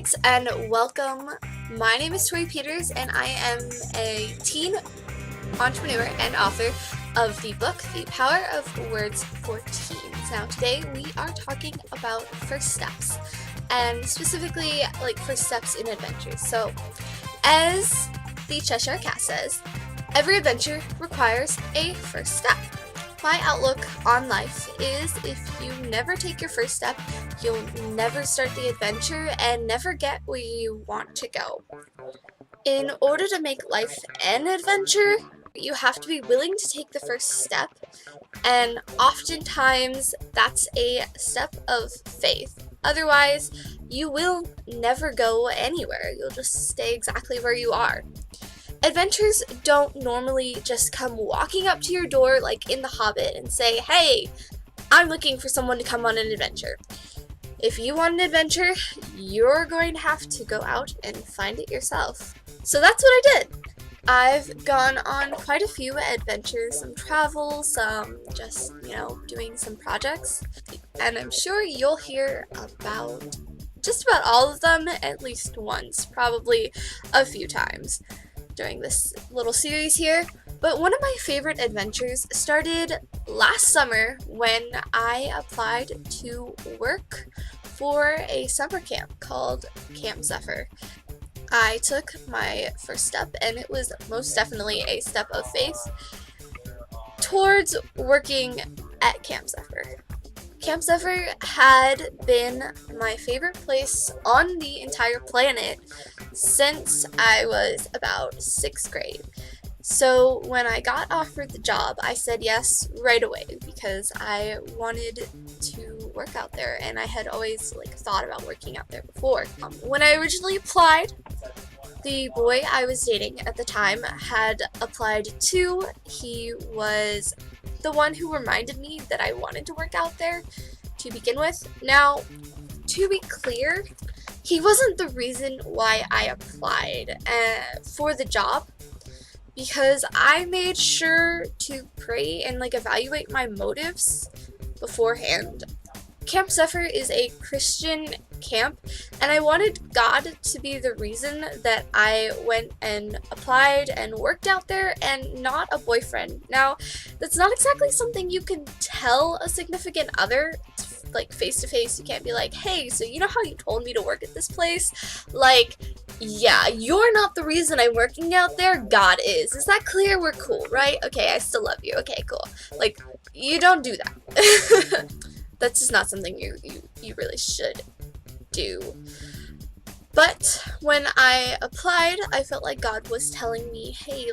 Hobbits, and welcome. My name is Tori Peters, and I am a teen entrepreneur and author of the book, The Power of Words for Teens. Now, today we are talking about first steps, and specifically, like, first steps in adventures. So, as the Cheshire Cat says, every adventure requires a first step. My outlook on life is if you never take your first step, you'll never start the adventure and never get where you want to go. In order to make life an adventure, you have to be willing to take the first step, and oftentimes that's a step of faith. Otherwise, you will never go anywhere. You'll just stay exactly where you are. Adventures don't normally just come walking up to your door like in The Hobbit and say, "Hey, I'm looking for someone to come on an adventure." If you want an adventure, you're going to have to go out and find it yourself. So that's what I did. I've gone on quite a few adventures, some travel, some just, doing some projects. And I'm sure you'll hear about just about all of them at least once, probably a few times during this little series here. But one of my favorite adventures started last summer when I applied to work for a summer camp called Camp Zephyr. I took my first step, and it was most definitely a step of faith towards working at Camp Zephyr. Camp Zephyr had been my favorite place on the entire planet since I was about 6th grade. So when I got offered the job, I said yes right away because I wanted to work out there, and I had always thought about working out there before. When I originally applied, the boy I was dating at the time had applied too. He was the one who reminded me that I wanted to work out there to begin with. Now, to be clear, he wasn't the reason why I applied for the job, because I made sure to pray and evaluate my motives beforehand. Camp Zephyr is a Christian camp, and I wanted God to be the reason that I went and applied and worked out there, and not a boyfriend. Now, that's not exactly something you can tell a significant other, face to face. You can't be like, "Hey, so you know how you told me to work at this place? Yeah, you're not the reason I'm working out there, God is. Is that clear? We're cool, right? Okay, I still love you. Okay, cool." You don't do that. That's just not something you really should do. But when I applied, I felt like God was telling me, "Hey,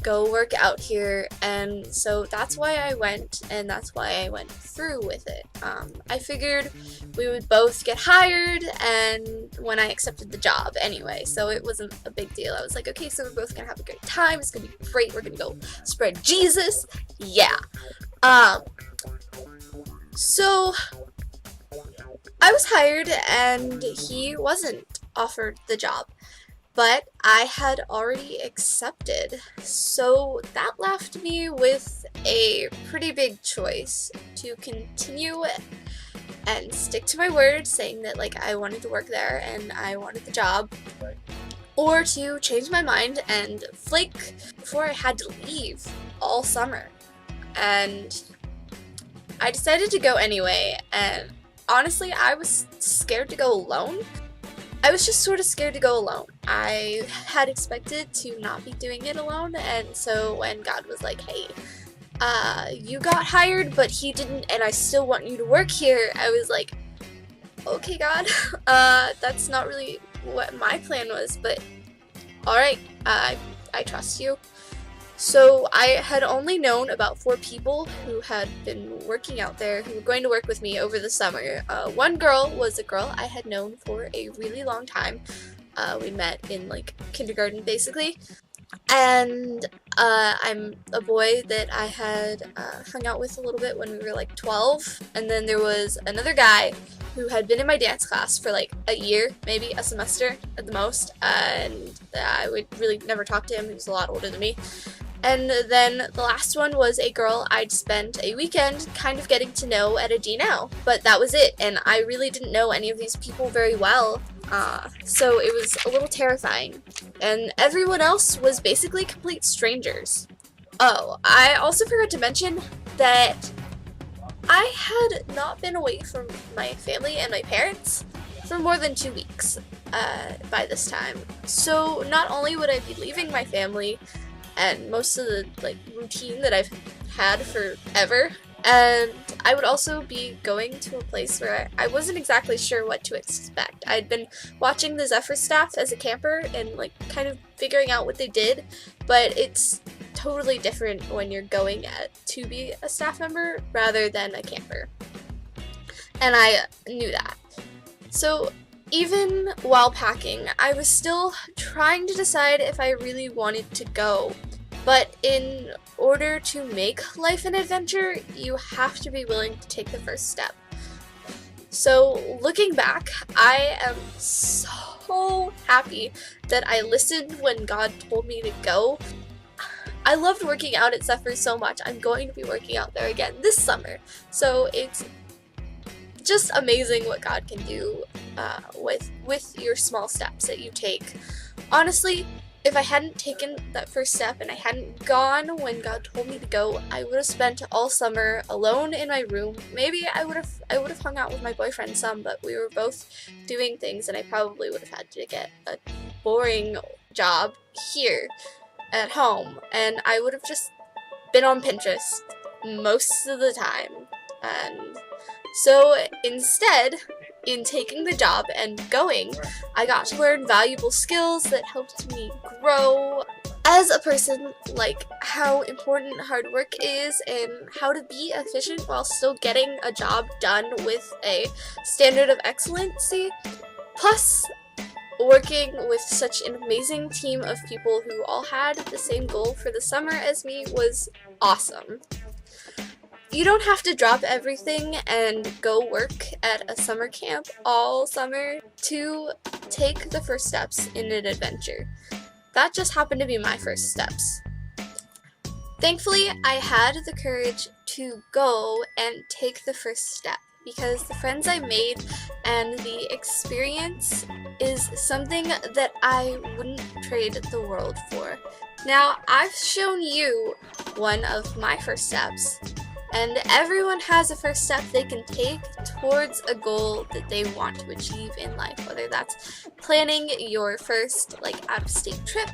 go work out here," and so that's why I went, and that's why I went through with it. I figured we would both get hired, and when I accepted the job anyway, so it wasn't a big deal. I was like, okay, so we're both gonna have a great time, it's gonna be great, we're gonna go spread Jesus, yeah. So I was hired, and he wasn't offered the job, but I had already accepted, so that left me with a pretty big choice: to continue and stick to my word, saying that I wanted to work there and I wanted the job, or to change my mind and flake before I had to leave all summer. And I decided to go anyway, and honestly, I was scared to go alone. I was just sort of scared to go alone. I had expected to not be doing it alone, and so when God was like, "Hey, you got hired, but he didn't, and I still want you to work here," I was like, "Okay, God, that's not really what my plan was, but alright, I trust you." So I had only known about 4 people who had been working out there, who were going to work with me over the summer. One girl was a girl I had known for a really long time. We met in kindergarten basically. And I'm a boy that I had hung out with a little bit when we were 12. And then there was another guy who had been in my dance class for a year, maybe a semester at the most. And I would really never talk to him. He was a lot older than me. And then the last one was a girl I'd spent a weekend kind of getting to know at a D now, but that was it, and I really didn't know any of these people very well. So it was a little terrifying. And everyone else was basically complete strangers. Oh, I also forgot to mention that I had not been away from my family and my parents for more than 2 weeks by this time. So not only would I be leaving my family and most of the routine that I've had forever, and I would also be going to a place where I wasn't exactly sure what to expect. I'd been watching the Zephyr staff as a camper and kind of figuring out what they did, but it's totally different when you're going to be a staff member rather than a camper. And I knew that. So even while packing, I was still trying to decide if I really wanted to go. But in order to make life an adventure, you have to be willing to take the first step. So looking back, I am so happy that I listened when God told me to go. I loved working out at Zephyr so much. I'm going to be working out there again this summer. So it's just amazing what God can do with your small steps that you take. Honestly, if I hadn't taken that first step and I hadn't gone when God told me to go, I would have spent all summer alone in my room. Maybe I would have hung out with my boyfriend some, but we were both doing things and I probably would have had to get a boring job here at home, and I would have just been on Pinterest most of the time. And so instead, in taking the job and going, I got to learn valuable skills that helped me grow as a person, like how important hard work is and how to be efficient while still getting a job done with a standard of excellency. Plus, working with such an amazing team of people who all had the same goal for the summer as me was awesome. You don't have to drop everything and go work at a summer camp all summer to take the first steps in an adventure. That just happened to be my first steps. Thankfully, I had the courage to go and take the first step because the friends I made and the experience is something that I wouldn't trade the world for. Now, I've shown you one of my first steps, and everyone has a first step they can take towards a goal that they want to achieve in life, whether that's planning your first out-of-state trip,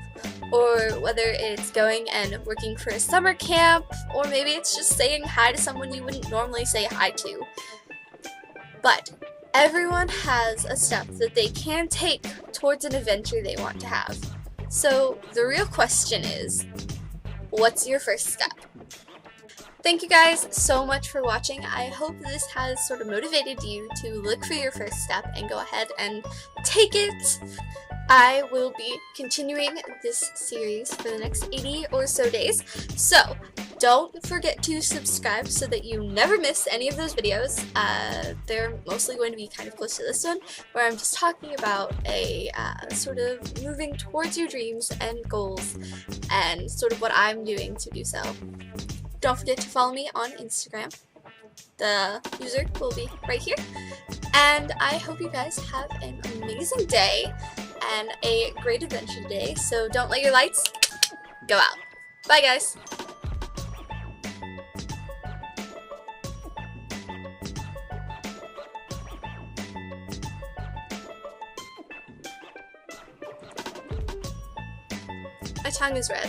or whether it's going and working for a summer camp, or maybe it's just saying hi to someone you wouldn't normally say hi to. But everyone has a step that they can take towards an adventure they want to have. So the real question is, what's your first step? Thank you guys so much for watching. I hope this has sort of motivated you to look for your first step and go ahead and take it. I will be continuing this series for the next 80 or so days, so don't forget to subscribe so that you never miss any of those videos. They're mostly going to be kind of close to this one, where I'm just talking about a sort of moving towards your dreams and goals and sort of what I'm doing to do so. Don't forget to follow me on Instagram. The user will be right here. And I hope you guys have an amazing day and a great adventure today. So don't let your lights go out. Bye, guys. My tongue is red.